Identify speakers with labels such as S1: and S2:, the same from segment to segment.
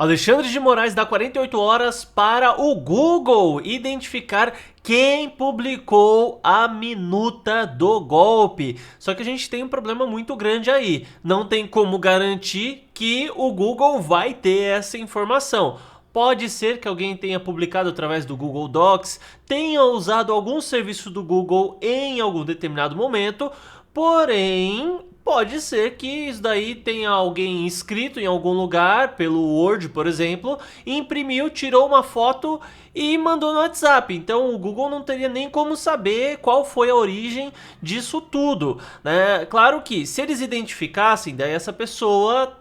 S1: Alexandre de Moraes dá 48 horas para o Google identificar quem publicou a minuta do golpe. Só que a gente tem um problema muito grande aí. Não tem como garantir que o Google vai ter essa informação. Pode ser que alguém tenha publicado através do Google Docs, tenha usado algum serviço do Google em algum determinado momento, porém, pode ser que isso daí tenha alguém escrito em algum lugar, pelo Word, por exemplo, imprimiu, tirou uma foto e mandou no WhatsApp. Então o Google não teria nem como saber qual foi a origem disso tudo, né? Claro que se eles identificassem, daí essa pessoa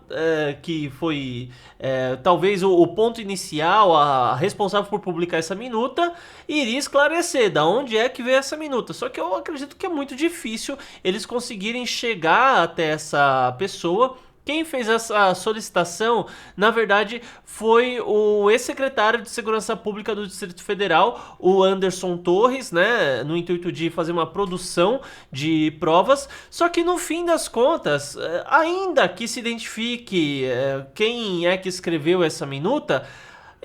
S1: que foi talvez o ponto inicial, a responsável por publicar essa minuta, iria esclarecer da onde é que veio essa minuta. Só que eu acredito que é muito difícil eles conseguirem chegar até essa pessoa. Quem fez essa solicitação, na verdade, foi o ex-secretário de Segurança Pública do Distrito Federal, o Anderson Torres, né, no intuito de fazer uma produção de provas. Só que no fim das contas, ainda que se identifique quem é que escreveu essa minuta,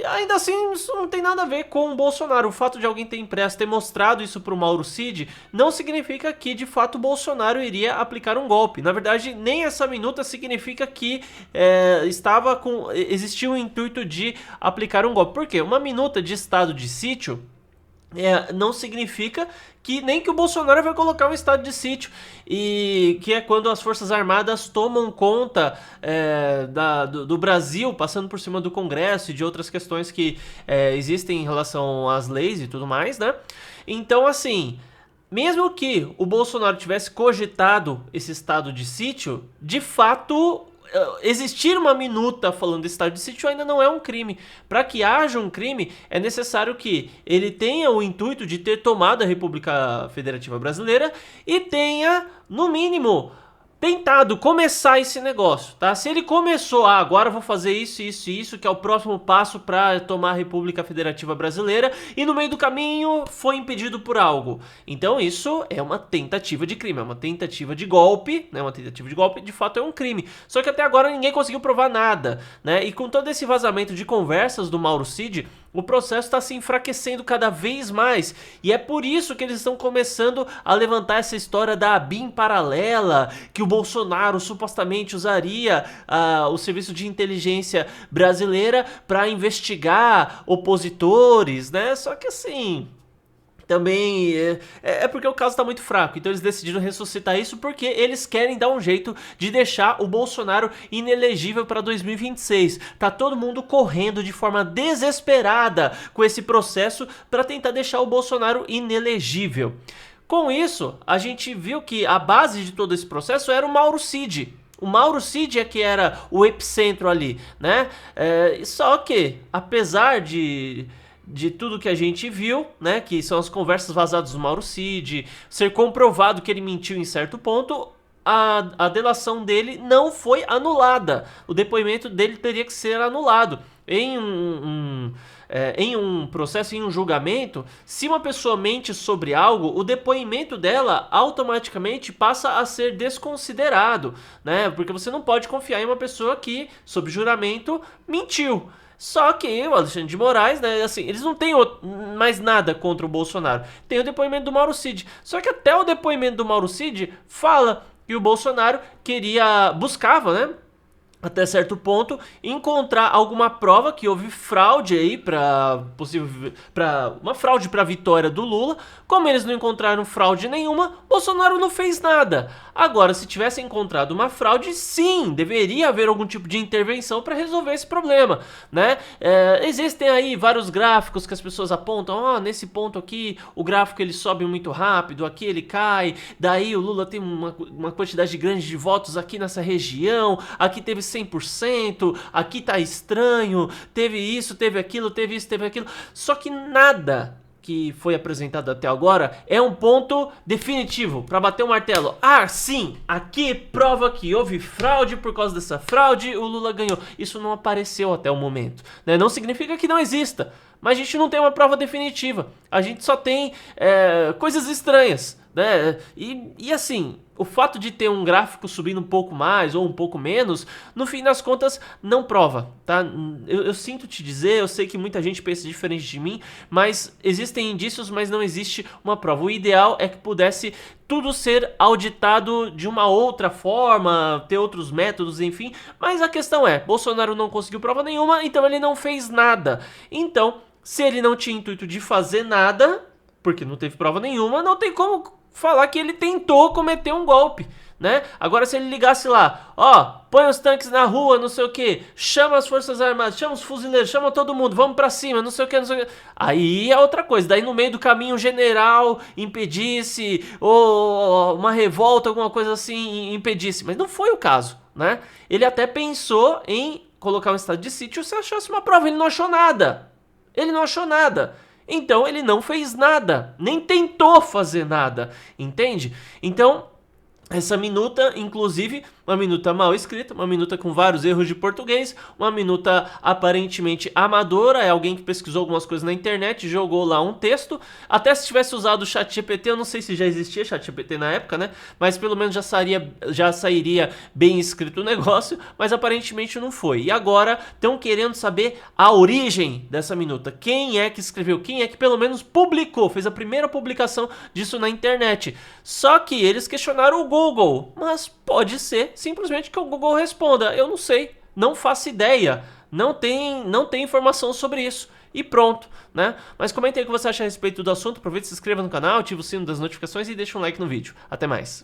S1: ainda assim, isso não tem nada a ver com o Bolsonaro. O fato de alguém ter impresso, ter mostrado isso para o Mauro Cid, não significa que de fato o Bolsonaro iria aplicar um golpe. Na verdade, nem essa minuta significa que existia o intuito de aplicar um golpe. Por quê? Uma minuta de estado de sítio não significa que nem que o Bolsonaro vai colocar um estado de sítio, e que é quando as Forças Armadas tomam conta do Brasil, passando por cima do Congresso e de outras questões que existem em relação às leis e tudo mais, né? Então, assim, mesmo que o Bolsonaro tivesse cogitado esse estado de sítio, de fato, existir uma minuta falando de estado de sítio ainda não é um crime. Para que haja um crime, é necessário que ele tenha o intuito de ter tomado a República Federativa Brasileira e tenha, no mínimo, tentado começar esse negócio, tá? Se ele começou, agora eu vou fazer isso, isso e isso, que é o próximo passo para tomar a República Federativa Brasileira, e no meio do caminho foi impedido por algo. Então isso é uma tentativa de crime, é uma tentativa de golpe, né? Uma tentativa de golpe, de fato é um crime. Só que até agora ninguém conseguiu provar nada, né? E com todo esse vazamento de conversas do Mauro Cid, o processo está se enfraquecendo cada vez mais, e é por isso que eles estão começando a levantar essa história da ABIN paralela, que o Bolsonaro supostamente usaria o serviço de inteligência brasileira para investigar opositores, né? Só que assim, também é porque o caso está muito fraco, então eles decidiram ressuscitar isso porque eles querem dar um jeito de deixar o Bolsonaro inelegível para 2026. Tá todo mundo correndo de forma desesperada com esse processo para tentar deixar o Bolsonaro inelegível. Com isso, a gente viu que a base de todo esse processo era o Mauro Cid. O Mauro Cid é que era o epicentro ali, né? Só que, apesar de tudo que a gente viu, né, que são as conversas vazadas do Mauro Cid, ser comprovado que ele mentiu em certo ponto, a delação dele não foi anulada. O depoimento dele teria que ser anulado. Em um processo, em um julgamento, se uma pessoa mente sobre algo, o depoimento dela automaticamente passa a ser desconsiderado, né? Porque você não pode confiar em uma pessoa que, sob juramento, mentiu. Só que o Alexandre de Moraes, né, assim, eles não têm mais nada contra o Bolsonaro. Tem o depoimento do Mauro Cid. Só que até o depoimento do Mauro Cid fala que o Bolsonaro buscava, né, até certo ponto, encontrar alguma prova que houve fraude aí para uma fraude para a vitória do Lula. Como eles não encontraram fraude nenhuma, Bolsonaro não fez nada. Agora, se tivesse encontrado uma fraude, sim, deveria haver algum tipo de intervenção para resolver esse problema, né? Existem aí vários gráficos que as pessoas apontam, nesse ponto aqui o gráfico ele sobe muito rápido, aqui ele cai, daí o Lula tem uma quantidade grande de votos aqui nessa região, aqui teve 100%, aqui tá estranho, teve isso, teve aquilo, teve isso, teve aquilo. Só que nada que foi apresentado até agora é um ponto definitivo para bater o martelo. Sim, aqui prova que houve fraude, por causa dessa fraude o Lula ganhou. Isso não apareceu até o momento, né? Não significa que não exista, mas a gente não tem uma prova definitiva. A gente só tem coisas estranhas. né? E assim, o fato de ter um gráfico subindo um pouco mais ou um pouco menos, no fim das contas, não prova, tá? Eu sinto te dizer, eu sei que muita gente pensa diferente de mim, mas existem indícios, mas não existe uma prova. O ideal é que pudesse tudo ser auditado de uma outra forma, ter outros métodos, enfim. Mas a questão é, Bolsonaro não conseguiu prova nenhuma, então ele não fez nada. Então, se ele não tinha intuito de fazer nada, porque não teve prova nenhuma, não tem como falar que ele tentou cometer um golpe, né? Agora se ele ligasse lá, ó, põe os tanques na rua, não sei o que, chama as forças armadas, chama os fuzileiros, chama todo mundo, vamos pra cima, não sei o que, não sei o que. Aí é outra coisa, daí no meio do caminho o general impedisse, ou uma revolta, alguma coisa assim, impedisse, mas não foi o caso, né? Ele até pensou em colocar um estado de sítio se achasse uma prova, ele não achou nada. Ele não achou nada. Então ele não fez nada, nem tentou fazer nada, entende? Então, essa minuta, inclusive, uma minuta mal escrita, uma minuta com vários erros de português, uma minuta aparentemente amadora, é alguém que pesquisou algumas coisas na internet, jogou lá um texto, até se tivesse usado o ChatGPT, eu não sei se já existia ChatGPT na época, né? Mas pelo menos já sairia bem escrito o negócio, mas aparentemente não foi. E agora estão querendo saber a origem dessa minuta, quem é que escreveu, quem é que pelo menos publicou, fez a primeira publicação disso na internet. Só que eles questionaram o Google, mas pode ser simplesmente que o Google responda, eu não sei, não faço ideia, não tem informação sobre isso. E pronto, né? Mas comente aí o que você acha a respeito do assunto, aproveita e se inscreva no canal, ativa o sino das notificações e deixa um like no vídeo. Até mais.